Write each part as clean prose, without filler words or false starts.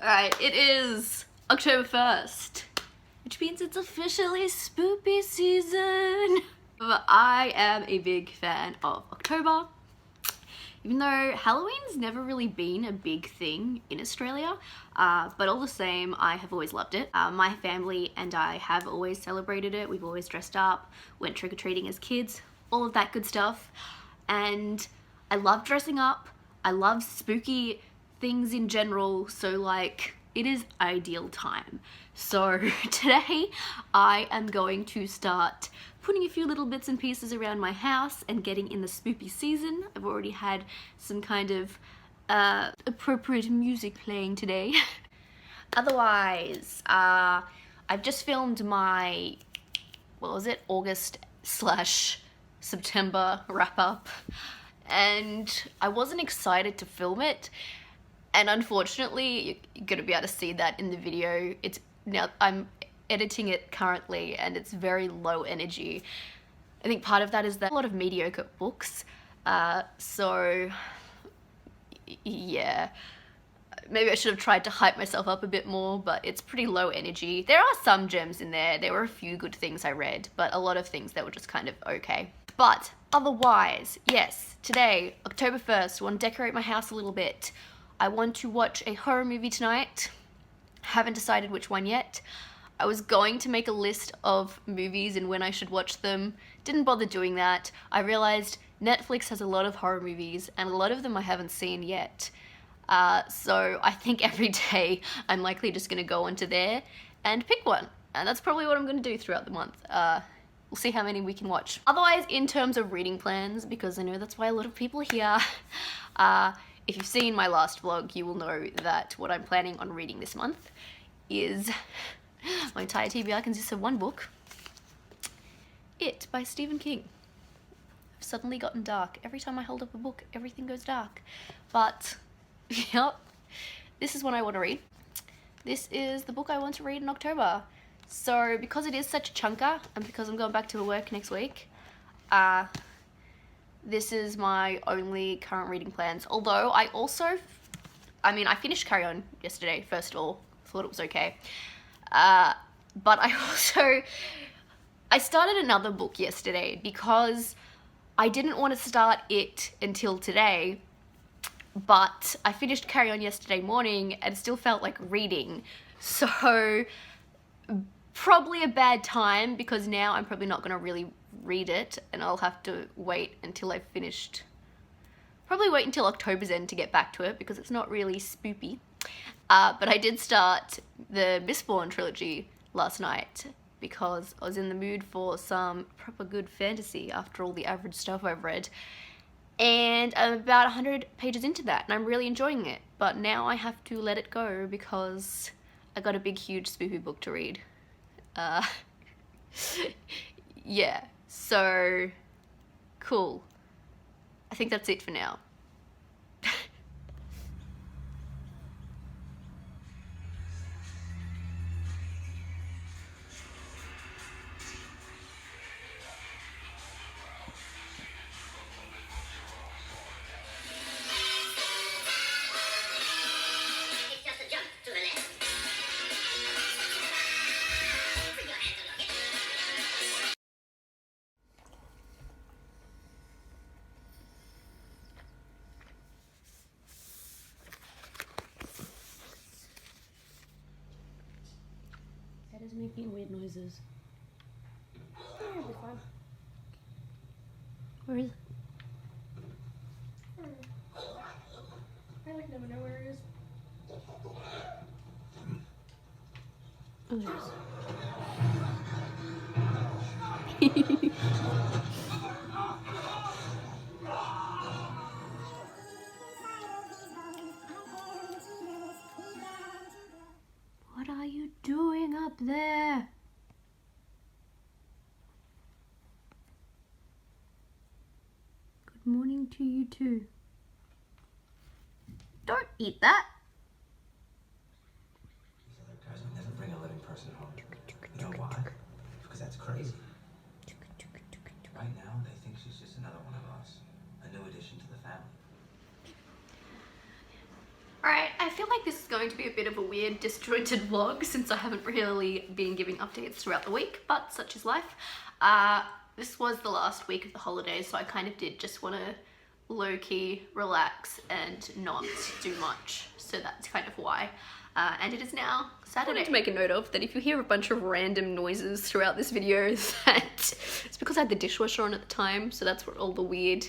Alright, it is October 1st, which means it's officially spoopy season. I am a big fan of October, even though Halloween's never really been a big thing in Australia, but all the same, I have always loved it. My family and I have always celebrated it. We've always dressed up, went trick-or-treating as kids, all of that good stuff. And I love dressing up. I love spooky things in general, so like it is ideal time. So today I am going to start putting a few little bits and pieces around my house and getting in the spoopy season. I've already had some kind of appropriate music playing today. Otherwise, I've just filmed my, what was it, August/September wrap up, and I wasn't excited to film it. And unfortunately, you're gonna be able to see that in the video. It's now, I'm editing it currently and it's very low energy. I think part of that is that a lot of mediocre books. So yeah, maybe I should have tried to hype myself up a bit more, but it's pretty low energy. There are some gems in there. There were a few good things I read, but a lot of things that were just kind of okay. But otherwise, yes, today, October 1st, I want to decorate my house a little bit. I want to watch a horror movie tonight. Haven't decided which one yet. I was going to make a list of movies and when I should watch them. Didn't bother doing that. I realized Netflix has a lot of horror movies and a lot of them I haven't seen yet. So I think every day I'm likely just gonna go onto there and pick one. And that's probably what I'm gonna do throughout the month. We'll see how many we can watch. Otherwise, in terms of reading plans, because I know that's why a lot of people are here, if you've seen my last vlog, you will know that what I'm planning on reading this month is my entire TBR consists of one book, It by Stephen King. I've suddenly gotten dark. Every time I hold up a book, everything goes dark. But, yep, this is what I want to read. This is the book I want to read in October. So, because it is such a chunker, and because I'm going back to work next week, this is my only current reading plans. Although I finished Carry On yesterday, first of all. Thought it was okay. But I started another book yesterday because I didn't want to start it until today. But I finished Carry On yesterday morning and still felt like reading. So probably a bad time because now I'm probably not going to really read it and I'll have to wait until I've finished. Probably wait until October's end to get back to it because it's not really spoopy. But I did start the Mistborn trilogy last night because I was in the mood for some proper good fantasy after all the average stuff I've read. And I'm about 100 pages into that and I'm really enjoying it. But now I have to let it go because I got a big huge spoopy book to read. Yeah, so cool. I think that's it for now. That is making weird noises. Yeah, it'll be fine. Where is it? I like never know where it is. Oh, there it is. What are you doing up there? Good morning to you too. Don't eat that. These other guys would never bring a living person home. You know why? Because that's crazy. Right now, they think she's just another one of us. A new addition to the family. Alright, I feel like this is going to be a bit of a weird disjointed vlog since I haven't really been giving updates throughout the week, but such is life. This was the last week of the holidays, so I kind of did just want to low-key relax and not do much, so that's kind of why. And it is now Saturday. I wanted to make a note of that if you hear a bunch of random noises throughout this video, that it's because I had the dishwasher on at the time, so that's where all the weird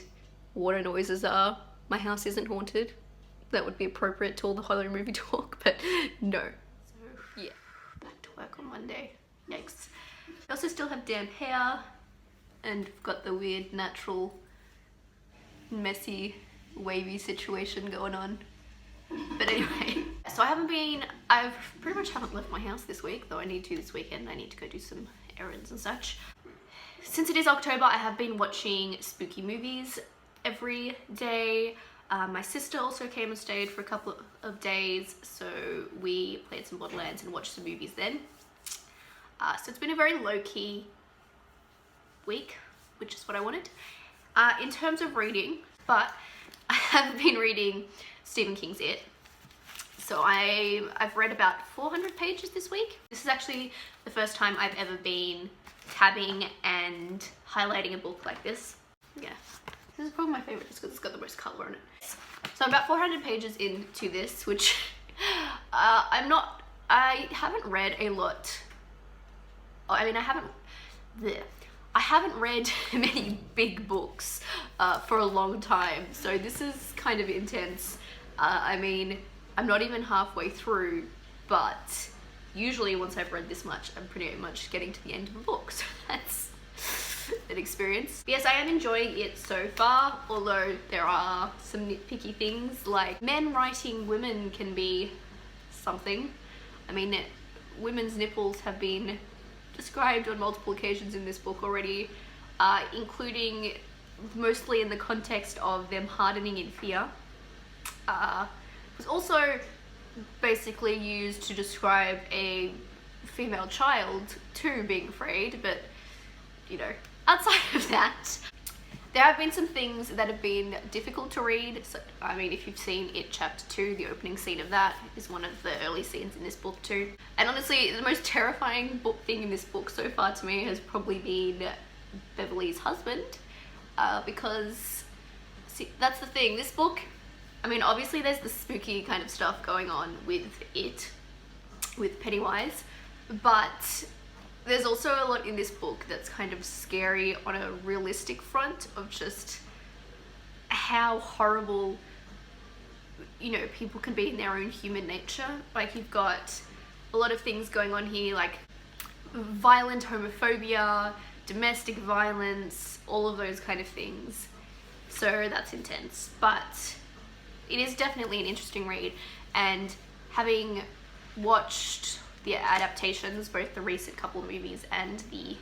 water noises are. My house isn't haunted. That would be appropriate to all the horror movie talk, but no. So yeah, back to work on Monday. Yikes. I also still have damp hair and got the weird natural messy wavy situation going on. But anyway, so I pretty much haven't left my house this week, though I need to this weekend. I need to go do some errands and such. Since it is October, I have been watching spooky movies every day. My sister also came and stayed for a couple of days, so we played some Borderlands and watched some movies then. So it's been a very low-key week, which is what I wanted. In terms of reading, but I have been reading Stephen King's It. So I've read about 400 pages this week. This is actually the first time I've ever been tabbing and highlighting a book like this. Yeah. This is probably my favorite just because it's got the most color in it. So I'm about 400 pages into this, which I haven't read a lot. I mean, I haven't read many big books for a long time, so this is kind of intense. I mean, I'm not even halfway through, but usually once I've read this much, I'm pretty much getting to the end of a book, so that's an experience. Yes, I am enjoying it so far, although there are some nitpicky things, like men writing women can be something. I mean, women's nipples have been described on multiple occasions in this book already, including mostly in the context of them hardening in fear. It was also basically used to describe a female child too being afraid, but you know, outside of that, there have been some things that have been difficult to read. So, I mean, if you've seen It Chapter 2, the opening scene of that is one of the early scenes in this book too. And honestly, the most terrifying thing in this book so far to me has probably been Beverly's husband, because, see, that's the thing, this book, I mean, obviously there's the spooky kind of stuff going on with it, with Pennywise, but there's also a lot in this book that's kind of scary on a realistic front of just how horrible, you know, people can be in their own human nature. Like, you've got a lot of things going on here, like violent homophobia, domestic violence, all of those kind of things. So that's intense, but it is definitely an interesting read, and having watched the adaptations, both the recent couple of movies and the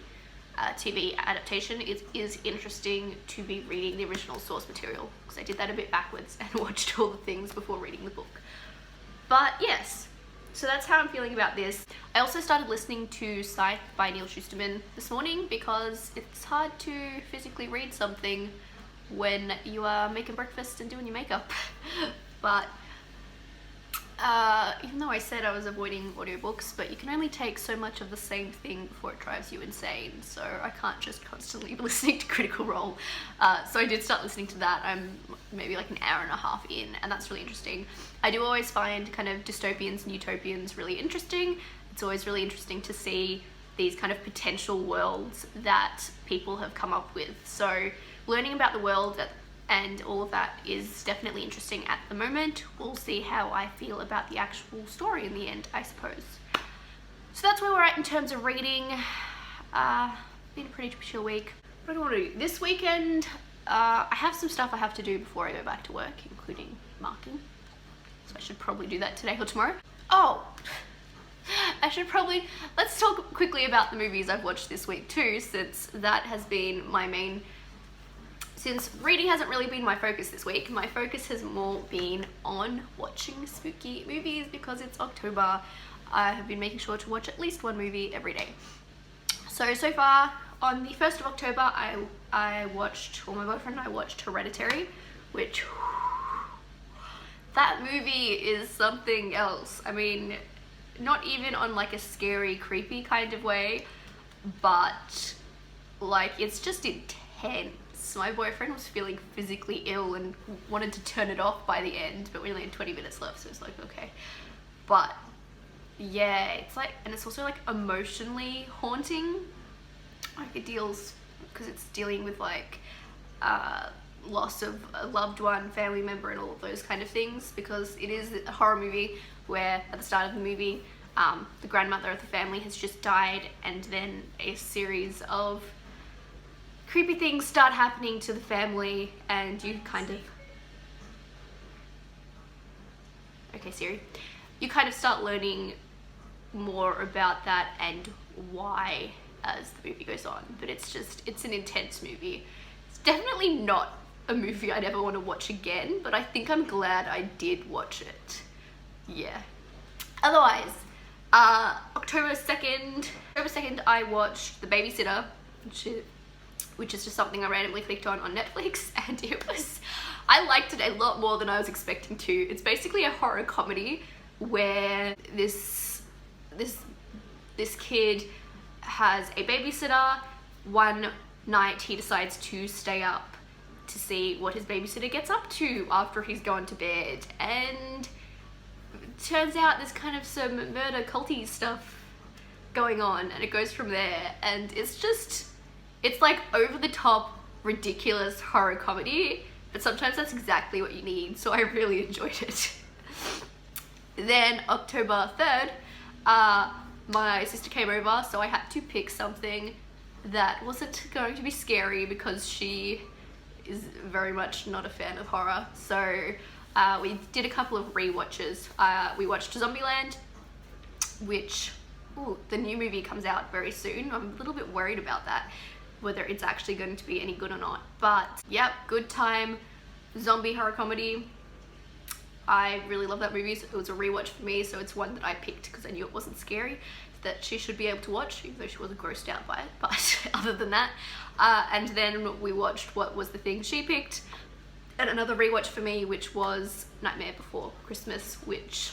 TV adaptation, it is interesting to be reading the original source material, because I did that a bit backwards and watched all the things before reading the book. But yes, so that's how I'm feeling about this. I also started listening to STAZIC by Neil Shusterman this morning, because it's hard to physically read something when you are making breakfast and doing your makeup. But even though I said I was avoiding audiobooks, but you can only take so much of the same thing before it drives you insane, so I can't just constantly be listening to Critical Role. So I did start listening to that. I'm maybe like an hour and a half in, and that's really interesting. I do always find kind of dystopians and utopians really interesting. It's always really interesting to see these kind of potential worlds that people have come up with. So learning about the world and all of that is definitely interesting at the moment. We'll see how I feel about the actual story in the end, I suppose. So that's where we're at in terms of reading. Been a pretty chill week. What do I want to do? This weekend, I have some stuff I have to do before I go back to work, including marking. So I should probably do that today or tomorrow. Oh, let's talk quickly about the movies I've watched this week too, since that has been my main, since reading hasn't really been my focus this week. My focus has more been on watching spooky movies, because it's October. I have been making sure to watch at least one movie every day. So far, on the 1st of October, my boyfriend and I watched Hereditary, which, that movie is something else. I mean, not even on like a scary, creepy kind of way, but like it's just intense. My boyfriend was feeling physically ill and wanted to turn it off by the end, but we only had 20 minutes left, so it's like, okay. But yeah, it's like, and it's also like emotionally haunting. Like it deals, because it's dealing with like loss of a loved one, family member, and all of those kind of things, because it is a horror movie where at the start of the movie the grandmother of the family has just died, and then a series of creepy things start happening to the family, and you kind of, okay Siri, you kind of start learning more about that and why as the movie goes on. But it's an intense movie. It's definitely not a movie I'd ever want to watch again, but I think I'm glad I did watch it. Yeah. Otherwise, October 2nd, I watched The Babysitter, which is just something I randomly clicked on Netflix, and I liked it a lot more than I was expecting to. It's basically a horror comedy where this kid has a babysitter. One night he decides to stay up to see what his babysitter gets up to after he's gone to bed, and it turns out there's kind of some murder culty stuff going on, and it goes from there. And it's like over the top ridiculous horror comedy, but sometimes that's exactly what you need, so I really enjoyed it. Then October 3rd, my sister came over, so I had to pick something that wasn't going to be scary because she is very much not a fan of horror. So we did a couple of rewatches. We watched Zombieland, which, the new movie comes out very soon. I'm a little bit worried about that, whether it's actually going to be any good or not. But yep, good time, zombie horror comedy. I really love that movie. It was a rewatch for me, so it's one that I picked because I knew it wasn't scary, that she should be able to watch, even though she wasn't grossed out by it. But other than that, and then we watched What Was the Thing She Picked, and another rewatch for me, which was Nightmare Before Christmas, which,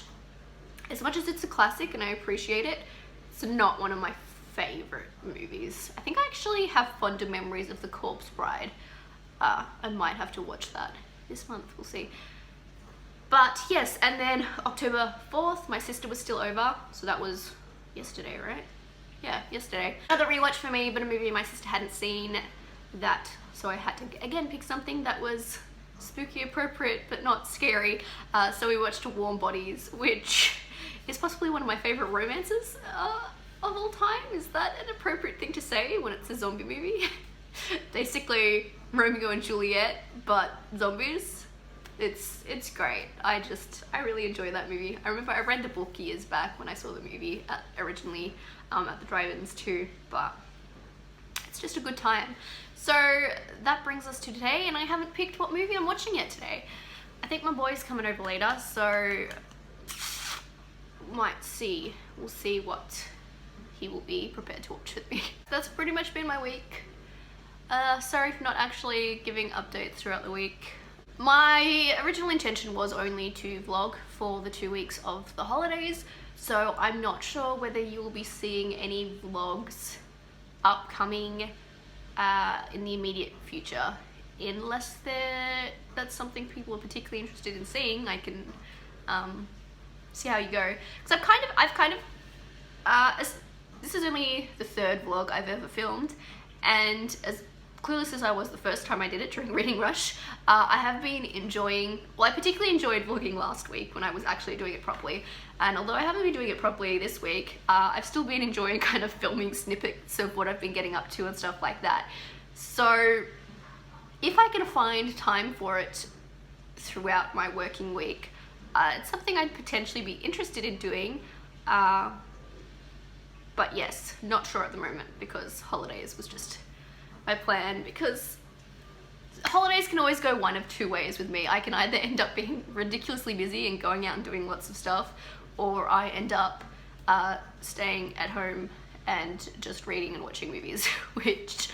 as much as it's a classic and I appreciate it, it's not one of my favorite movies. I think I actually have fonder memories of The Corpse Bride. I might have to watch that this month, we'll see. But yes, and then October 4th, my sister was still over, so that was yesterday, right? Yeah, yesterday. Another rewatch for me, but a movie my sister hadn't seen, so I had to again pick something that was spooky appropriate but not scary. So we watched Warm Bodies, which is possibly one of my favorite romances of all time. Is that an appropriate thing to say when it's a zombie movie? Basically Romeo and Juliet, but zombies. It's great. I really enjoy that movie. I remember I read the book years back when I saw the movie originally at the drive-ins too, but it's just a good time. So that brings us to today, and I haven't picked what movie I'm watching yet today. I think my boy's coming over later, so we'll see what he will be prepared to watch with me. That's pretty much been my week. Sorry for not actually giving updates throughout the week. My original intention was only to vlog for the 2 weeks of the holidays, so I'm not sure whether you will be seeing any vlogs upcoming in the immediate future. Unless that's something people are particularly interested in seeing, I can see how you go. Because this is only the 3rd vlog I've ever filmed, and as clueless as I was the first time I did it during Reading Rush, I have been enjoying, well, I particularly enjoyed vlogging last week when I was actually doing it properly, and although I haven't been doing it properly this week, I've still been enjoying kind of filming snippets of what I've been getting up to and stuff like that. So if I can find time for it throughout my working week, it's something I'd potentially be interested in doing, but yes, not sure at the moment because holidays was just my plan, because holidays can always go one of two ways with me. I can either end up being ridiculously busy and going out and doing lots of stuff, or I end up staying at home and just reading and watching movies, which,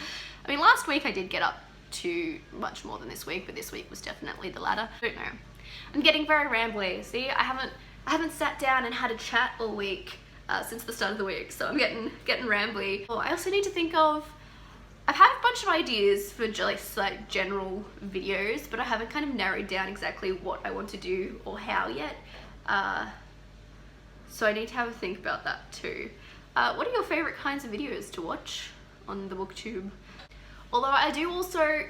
I mean, last week I did get up to much more than this week, but this week was definitely the latter. I don't know. I'm getting very rambly. See, I haven't sat down and had a chat all week since the start of the week, so I'm getting rambly. Oh, I also need to think of, I've had a bunch of ideas for just like general videos, but I haven't kind of narrowed down exactly what I want to do or how yet. So I need to have a think about that too. What are your favorite kinds of videos to watch on the booktube? Although I do also,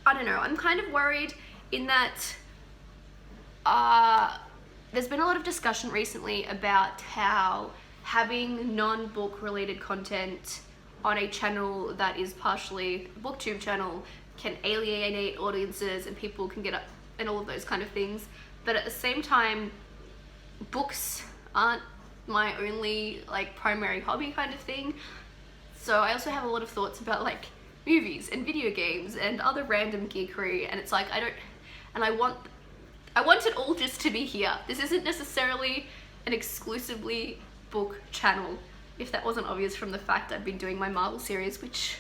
I don't know, I'm kind of worried in that there's been a lot of discussion recently about how having non-book related content on a channel that is partially a booktube channel can alienate audiences and people can get up and all of those kind of things. But at the same time, books aren't my only like primary hobby kind of thing. So I also have a lot of thoughts about like movies and video games and other random geekery, and it's like I want it all just to be here. This isn't necessarily an exclusively book channel, if that wasn't obvious from the fact I've been doing my Marvel series, which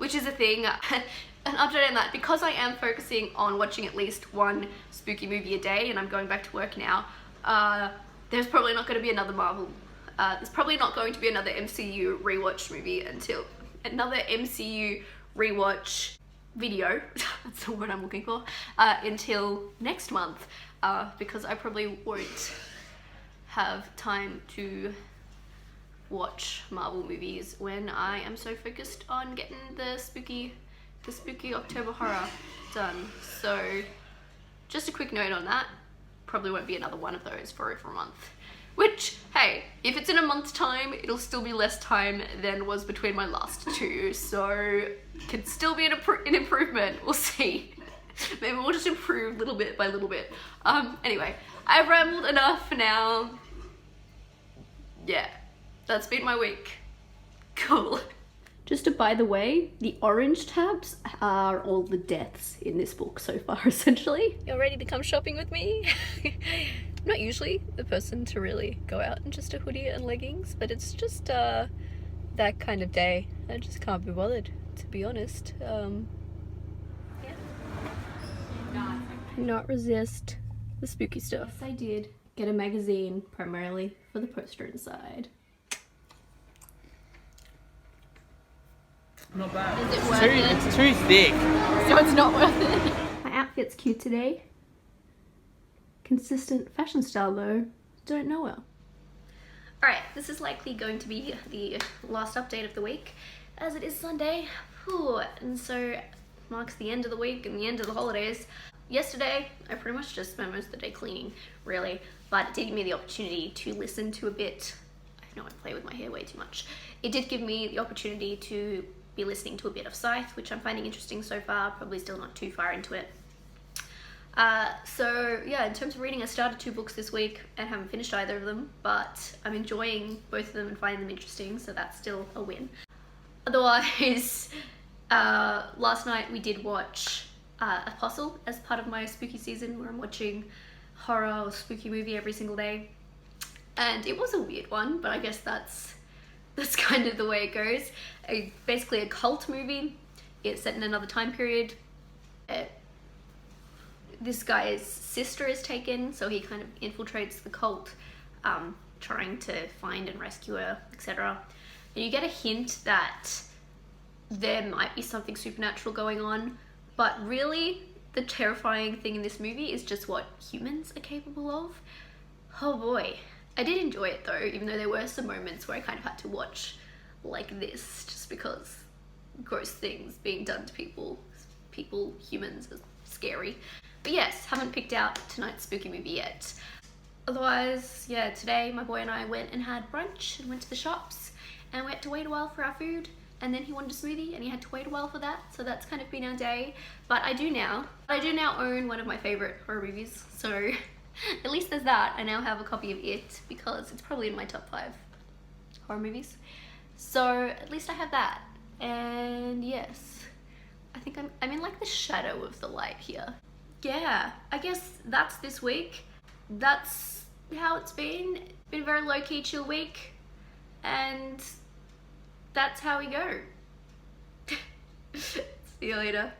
is a thing. An update on that, because I am focusing on watching at least one spooky movie a day and I'm going back to work now, there's probably not going to be another Marvel, there's probably not going to be another MCU rewatch movie until, another MCU rewatch video, that's the word I'm looking for, until next month, because I probably won't have time to watch Marvel movies when I am so focused on getting the spooky October horror done. So just a quick note on that, probably won't be another one of those for over a month. Which, hey, if it's in a month's time, it'll still be less time than was between my last two, so can still be an improvement, we'll see. Maybe we'll just improve little bit by little bit. Anyway, I've rambled enough for now. Yeah, that's been my week. Cool. Just a by the way, the orange tabs are all the deaths in this book so far, essentially. You're ready to come shopping with me? I'm not usually the person to really go out in just a hoodie and leggings, but it's just that kind of day. I just can't be bothered, to be honest. Yeah. Not resist the spooky stuff. Yes, I did get a magazine primarily for the poster inside. Not bad. Is it worth it? It's too thick. So it's not worth it. My outfit's cute today. Consistent fashion style though, don't know her. Alright, this is likely going to be the last update of the week, as it is Sunday. Whew, and so marks the end of the week and the end of the holidays. Yesterday, I pretty much just spent most of the day cleaning, really, but it did give me the opportunity to listen to a bit. I know I play with my hair way too much. It did give me the opportunity to be listening to a bit of Scythe, which I'm finding interesting so far, probably still not too far into it. So yeah, in terms of reading, I started 2 books this week and haven't finished either of them, but I'm enjoying both of them and finding them interesting, so that's still a win. Otherwise, last night we did watch Apostle as part of my spooky season, where I'm watching horror or spooky movie every single day, and it was a weird one, but I guess that's kind of the way it goes. Basically a cult movie. It's set in another time period. This guy's sister is taken, so he kind of infiltrates the cult, trying to find and rescue her, etc. And you get a hint that there might be something supernatural going on, but really the terrifying thing in this movie is just what humans are capable of. Oh boy. I did enjoy it though, even though there were some moments where I kind of had to watch like this, just because gross things being done to people, humans, are scary. But yes, haven't picked out tonight's spooky movie yet. Otherwise, yeah, today my boy and I went and had brunch and went to the shops, and we had to wait a while for our food, and then he wanted a smoothie and he had to wait a while for that, so that's kind of been our day. But I do now own one of my favorite horror movies, so at least there's that. I now have a copy of it because it's probably in my top 5 horror movies. So at least I have that. And yes, I think I'm in like the shadow of the light here. Yeah, I guess that's this week. That's how it's been. It's been a very low-key chill week, and that's how we go. See you later.